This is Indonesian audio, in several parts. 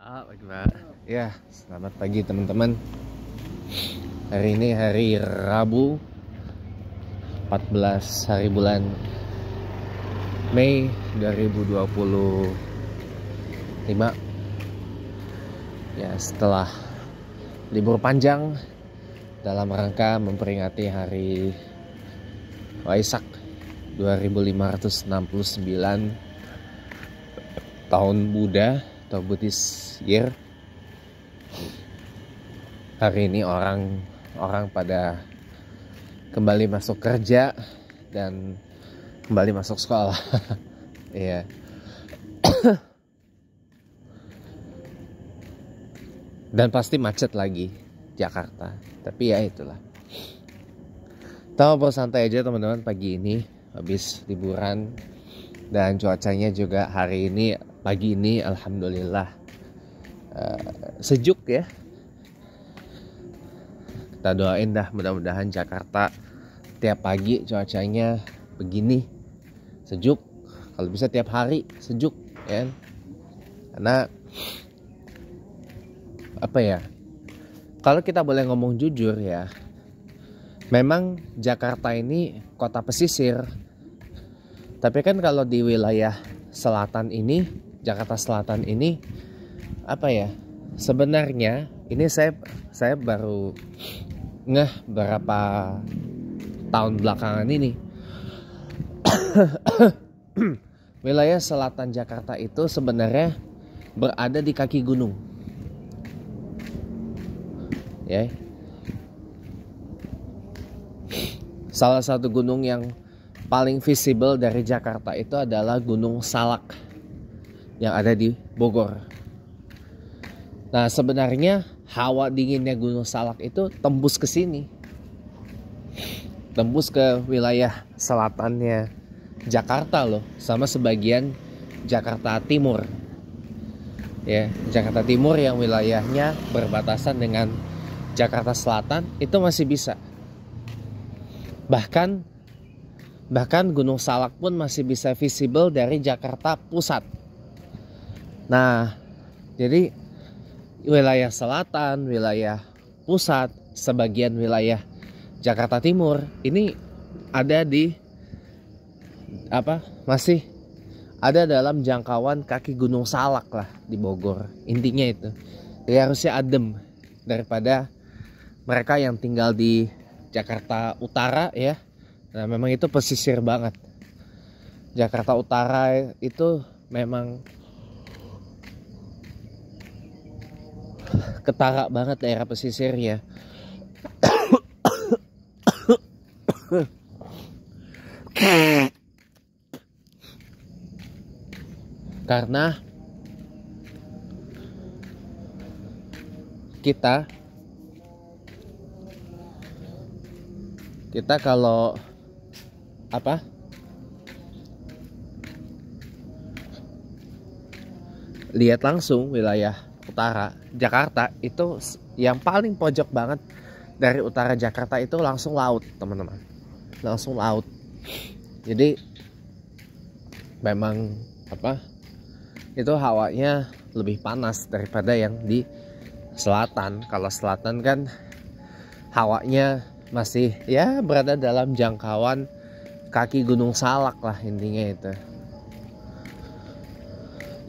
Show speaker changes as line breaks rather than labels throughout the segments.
Pagi Pak. Ya, selamat pagi teman-teman. Hari ini hari Rabu 14 hari bulan Mei 2025. Ya, setelah libur panjang dalam rangka memperingati hari Waisak 2569 tahun Buddha atau Buddhist Year. Hari ini orang pada kembali masuk kerja dan kembali masuk sekolah. Iya. Dan pasti macet lagi Jakarta. Tapi ya itulah. Tahu santai aja teman-teman pagi ini habis liburan dan cuacanya juga hari ini pagi ini alhamdulillah sejuk ya. Kita doain dah mudah-mudahan Jakarta tiap pagi cuacanya begini sejuk, kalau bisa tiap hari sejuk ya. Karena apa ya, kalau kita boleh ngomong jujur ya, memang Jakarta ini kota pesisir. Tapi kan kalau di wilayah selatan ini, Jakarta Selatan ini apa ya? Sebenarnya ini saya baru ngeh berapa tahun belakangan ini. Wilayah selatan Jakarta itu sebenarnya berada di kaki gunung. Ya. Salah satu gunung yang paling visible dari Jakarta itu adalah Gunung Salak yang ada di Bogor. Nah, sebenarnya hawa dinginnya Gunung Salak itu tembus ke sini. Tembus ke wilayah selatannya Jakarta loh, sama sebagian Jakarta Timur. Ya, Jakarta Timur yang wilayahnya berbatasan dengan Jakarta Selatan itu masih bisa. Bahkan Gunung Salak pun masih bisa visible dari Jakarta Pusat. Nah, jadi wilayah selatan, wilayah pusat, sebagian wilayah Jakarta Timur ini ada di masih ada dalam jangkauan kaki Gunung Salak lah di Bogor. Intinya itu. Jadi harusnya adem daripada mereka yang tinggal di Jakarta Utara ya. Nah, memang itu pesisir banget. Jakarta Utara itu memang ketara banget daerah pesisirnya. Karena kita kalau lihat langsung wilayah utara Jakarta itu yang paling pojok banget dari utara Jakarta itu langsung laut teman-teman, langsung laut. Jadi memang itu hawanya lebih panas daripada yang di selatan. Kalau selatan kan hawanya masih ya berada dalam jangkauan kaki Gunung Salak lah intinya itu.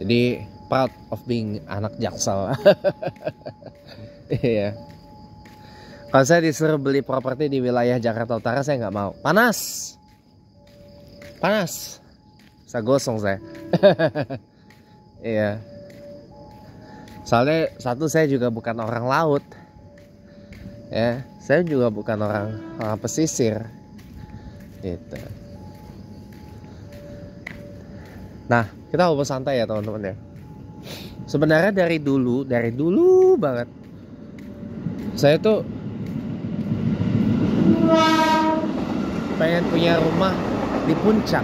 Jadi proud of being anak Jaksel. Iya. Kalau saya disuruh beli properti di wilayah Jakarta Utara saya nggak mau. Panas. Saya gosong saya. Iya. Soalnya satu, saya juga bukan orang laut. Ya, saya juga bukan orang pesisir. Gitu. Nah, kita ngobrol santai ya teman-teman ya. Sebenarnya dari dulu banget saya tuh pengen punya rumah di puncak.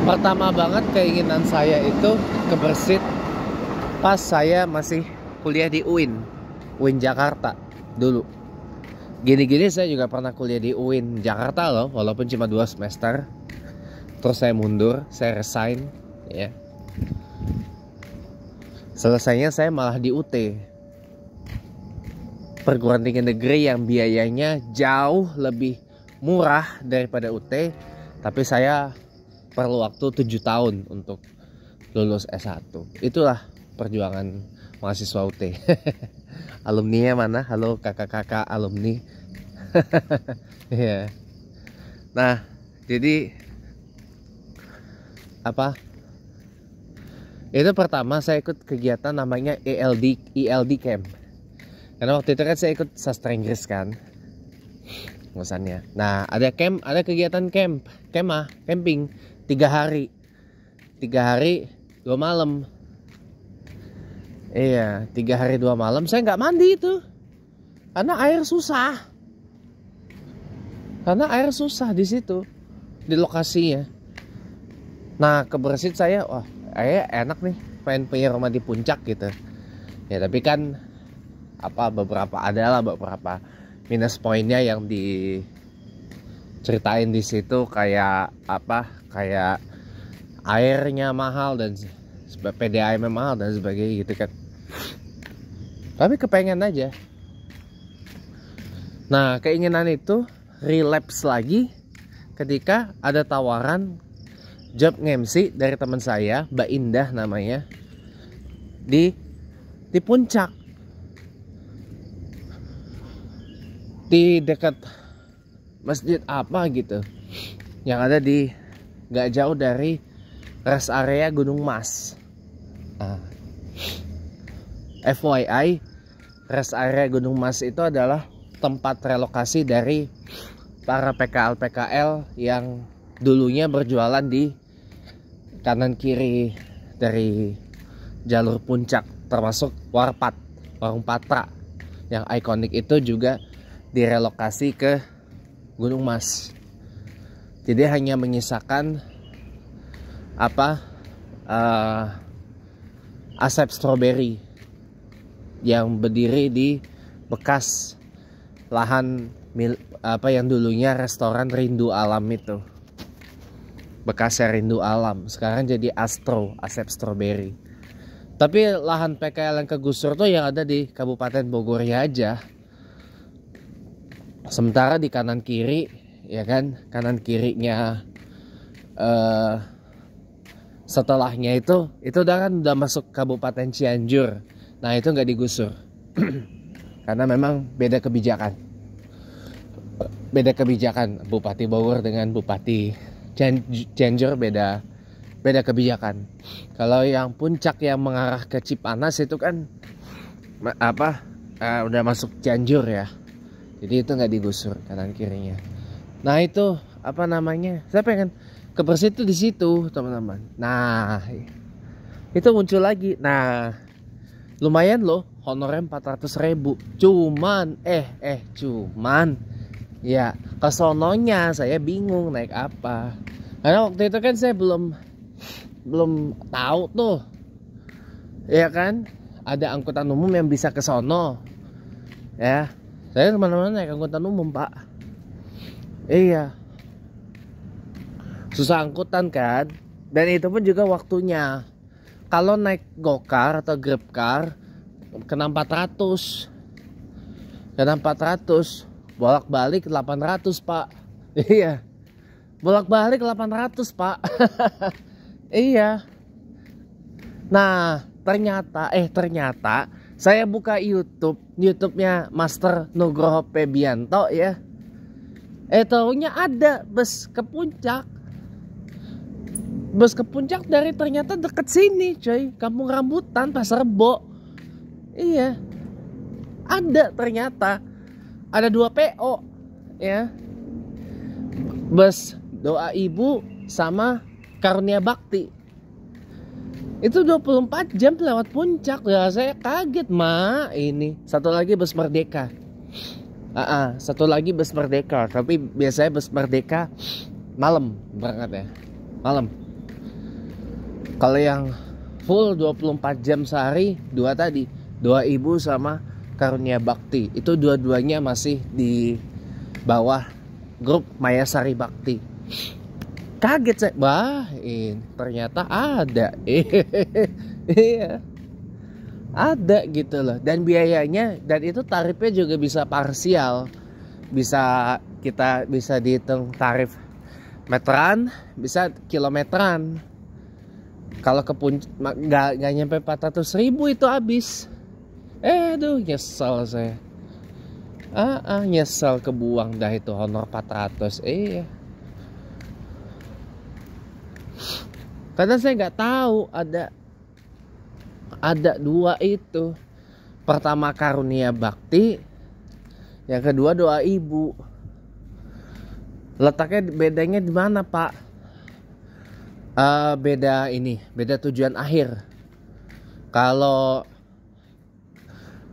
Pertama banget keinginan saya itu kebersit pas saya masih kuliah di UIN Jakarta dulu. Gini-gini saya juga pernah kuliah di UIN Jakarta loh, walaupun cuma 2 semester. Terus saya mundur, saya resign ya. Selesainya saya malah di UT, perguruan tinggi negeri yang biayanya jauh lebih murah daripada UT, tapi saya perlu waktu 7 tahun untuk lulus S1. Itulah perjuangan mahasiswa UT. Alumninya mana? Halo kakak-kakak alumni. Ya. Nah, jadi apa? Itu pertama saya ikut kegiatan namanya ELD Camp. Karena waktu itu kan saya ikut sastra Inggris kan, ngurusannya. Nah, ada kegiatan camping 3 hari 2 malam. Iya, 3 hari 2 malam saya nggak mandi itu, karena air susah. Di situ, di lokasinya. Nah, kebersihan saya, wah, enak nih, pengen punya rumah di puncak gitu. Ya, tapi kan beberapa minus poinnya yang diceritain di situ, kayak airnya mahal dan PDAM mahal dan sebagainya gitu kan. Tapi kepengen aja. Nah, keinginan itu relapse lagi ketika ada tawaran job nge-MC dari teman saya, Mbak Indah namanya, di puncak, di dekat masjid apa gitu, yang ada di gak jauh dari rest area Gunung Mas. FYI, rest area Gunung Mas itu adalah tempat relokasi dari para PKL yang dulunya berjualan di kanan kiri dari jalur puncak, termasuk Warung Patra yang ikonik itu juga direlokasi ke Gunung Mas. Jadi hanya menyisakan Asep Strawberry yang berdiri di bekas lahan yang dulunya restoran Rindu Alam itu. Bekasnya Rindu Alam, sekarang jadi Asep Strawberry. Tapi lahan PKL yang kegusur tuh yang ada di Kabupaten Bogor aja. Sementara di kanan kiri, ya kan, kanan kirinya setelahnya itu udah masuk Kabupaten Cianjur. Nah, itu nggak digusur karena memang beda kebijakan Bupati Bogor dengan Bupati Cianjur, beda kebijakan. Kalau yang puncak yang mengarah ke Cipanas itu kan udah masuk Cianjur ya, jadi itu nggak digusur kanan kirinya. Nah, itu saya pengen kebersihan itu di situ, teman-teman. Nah, itu muncul lagi. Nah, lumayan loh, honornya 400.000. Cuman ya kesononya saya bingung naik apa. Karena waktu itu kan saya belum tahu tuh, ya kan, ada angkutan umum yang bisa ke sono. Ya, saya kemana-mana naik angkutan umum, Pak. Iya, susah angkutan kan. Dan itu pun juga waktunya. Kalau naik gokar atau grabcar kena 400. Bolak-balik 800, Pak. Iya. Bolak-balik 800, Pak. Iya. Nah, ternyata saya buka YouTube-nya Master Nugroho Febianto ya. Taunya ada bus ke puncak. Dari ternyata deket sini, coy. Kampung Rambutan, Pasar Rebo. Iya. Ada ternyata. Ada 2 PO ya. Bus Doa Ibu sama Karunia Bakti. Itu 24 jam lewat puncak. Ya, saya kaget, ini. Satu lagi bus Merdeka. Satu lagi bus Merdeka. Tapi biasanya bus Merdeka malam berangkat ya. Malam. Kalau yang full 24 jam sehari, 2 tadi. Doa Ibu sama Karunia Bakti. Itu dua-duanya masih di bawah grup Mayasari Bakti. Kaget saya, ternyata ada. Iya, ada gitu loh. Dan biayanya, dan itu tarifnya juga bisa parsial, bisa dihitung tarif meteran, bisa kilometeran. Kalau ke puncak nggak nyampe 400.000 itu habis. Aduh, nyesel saya. Nyesel kebuang dah itu honor 400. Iya. Karena saya nggak tahu ada dua itu. Pertama karunia bakti, yang kedua doa ibu. Letaknya bedanya di mana, Pak? Beda tujuan akhir. Kalau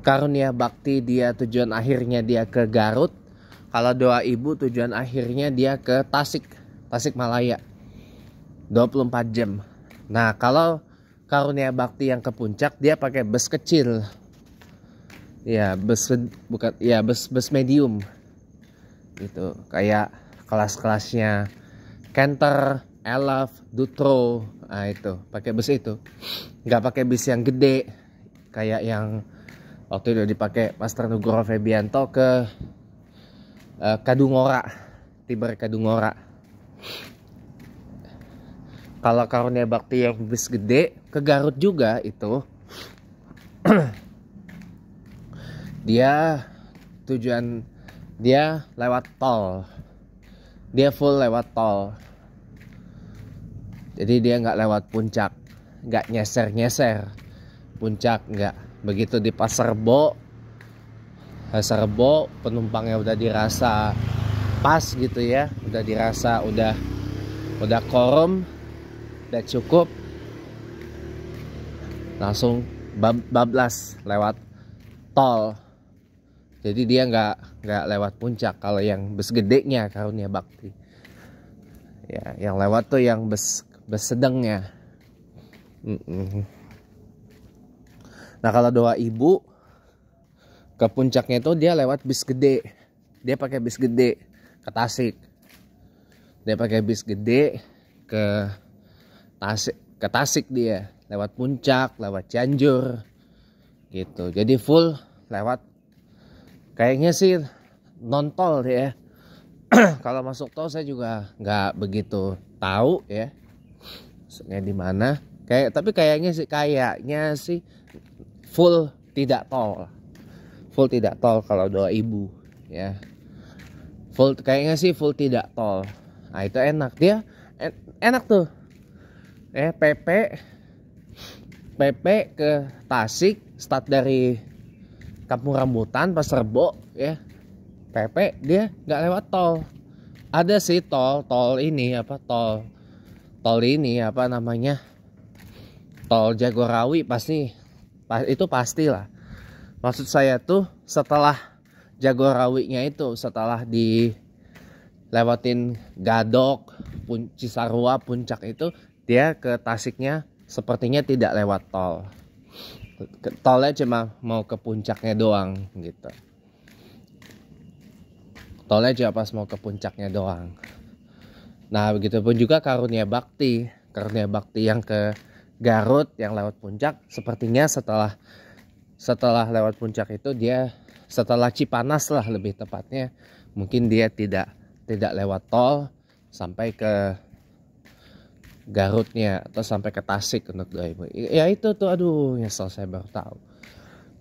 karunia bakti dia tujuan akhirnya dia ke Garut. Kalau doa ibu tujuan akhirnya dia ke Tasikmalaya. 24 jam. Nah, kalau karunia bakti yang ke puncak dia pakai bus kecil. Ya, bus medium. Gitu, kayak kelas-kelasnya Canter, Elf, Dutro. Nah, itu pakai bus itu. Nggak pakai bus yang gede kayak yang waktu itu dipakai Master Nugroho Febianto ke Kadungora, Tiber Kadungora. Kalau karunia bakti yang bus gede ke Garut juga itu dia lewat tol. Dia full lewat tol. Jadi dia nggak lewat puncak, nggak nyeser puncak, nggak. Begitu di Pasar Rebo penumpangnya udah dirasa pas gitu ya, udah dirasa udah korum, udah cukup, langsung bablas lewat tol. Jadi dia nggak lewat puncak kalau yang bus gedenya karunia bakti. Ya, yang lewat tuh yang bus sedangnya. Nah, kalau doa ibu ke puncaknya itu dia lewat bis gede. Dia pakai bis gede ke Tasik. Dia pakai bis gede ke Tasik dia, lewat puncak, lewat Cianjur. Gitu. Jadi full lewat, kayaknya sih non tol ya. Kalau masuk tol saya juga nggak begitu tahu ya. Maksudnya di mana? Tapi kayaknya sih full tidak tol. Full tidak tol kalau doa ibu ya. Kayaknya sih full tidak tol. Nah, itu enak dia. Enak tuh. PP ke Tasik, start dari Kampung Rambutan, Pasar Rebo ya. PP dia nggak lewat tol. Ada sih tol ini tol Jagorawi itu pastilah. Maksud saya tuh setelah Jagorawinya itu, setelah dilewatin Gadok, Cisarua, Puncak itu, dia ke Tasiknya sepertinya tidak lewat tol. Tolnya cuma mau ke puncaknya doang gitu. Tolnya cuma pas mau ke puncaknya doang. Nah, begitupun juga karunia bakti yang ke Garut yang lewat puncak, sepertinya setelah lewat puncak itu dia setelah Cipanas lah lebih tepatnya, mungkin dia tidak lewat tol sampai ke Garutnya atau sampai ke Tasik untuk doa ibu. Ya itu tuh, aduh, nyesel saya baru tahu.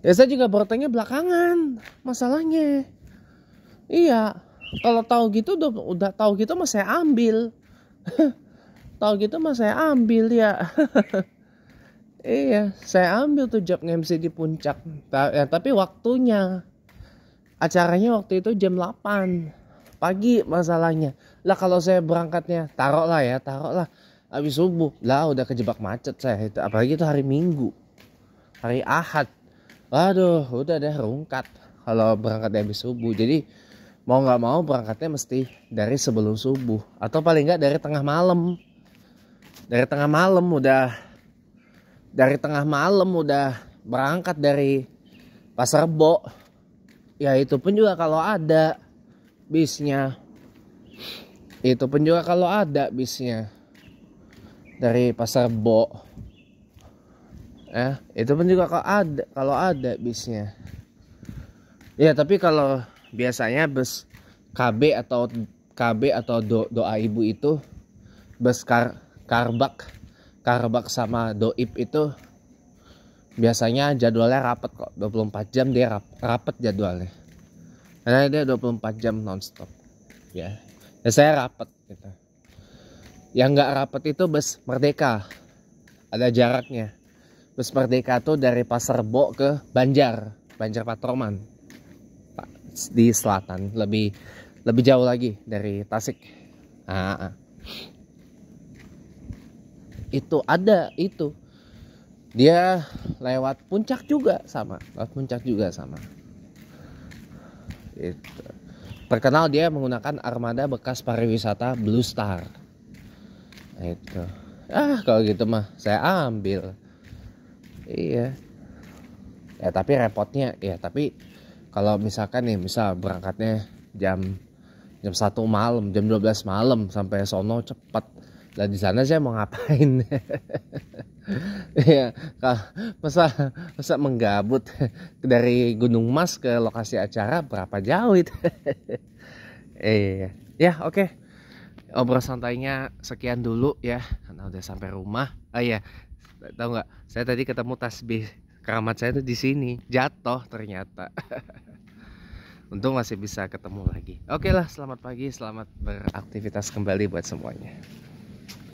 Ya saya juga baru tanya belakangan masalahnya. Iya, kalau tahu gitu udah tahu gitu mah saya ambil. Tahu gitu mah saya ambil ya. Iya, saya ambil tuh job MC di puncak. Tapi acaranya waktu itu jam 8 pagi masalahnya. Lah kalau saya berangkatnya taruhlah habis subuh, lah udah kejebak macet saya itu. Apalagi itu hari Minggu, hari Ahad. Waduh, udah deh rungkat kalau berangkat habis subuh. Jadi mau nggak mau berangkatnya mesti dari sebelum subuh atau paling nggak dari tengah malam. Dari tengah malam udah berangkat dari Pasar Rebo. Ya itu pun juga kalau ada bisnya. Itu pun juga kalau ada bisnya dari Pasar Bo. Itu pun juga kalau ada bisnya. Ya, tapi kalau biasanya bus KB atau doa ibu itu bus karbak sama doip itu biasanya jadwalnya rapet kok. 24 jam dia rapet jadwalnya. Karena dia 24 jam nonstop. Ya. Dan saya rapet gitu. Yang nggak rapet itu bus Merdeka. Ada jaraknya. Bus Merdeka tuh dari Pasar Bo ke Banjar Patroman. Di selatan, lebih jauh lagi dari Tasik. Itu ada itu. Dia lewat puncak juga sama. Itu. Terkenal dia menggunakan armada bekas pariwisata Blue Star. Itu. Kalau gitu mah saya ambil. Iya. Ya tapi repotnya ya, tapi kalau misalkan nih, misal berangkatnya jam 1 malam, jam 12 malam sampai sono cepat. Dan di sana saya mau ngapain? Ya, masa menggabut dari Gunung Mas ke lokasi acara berapa jauh itu? Ya oke. Obrol santainya sekian dulu ya, karena udah sampai rumah. Iya, tahu nggak? Saya tadi ketemu tasbih keramat saya tuh di sini, jatuh ternyata. Untung masih bisa ketemu lagi. Oke lah, selamat pagi, selamat beraktivitas kembali buat semuanya.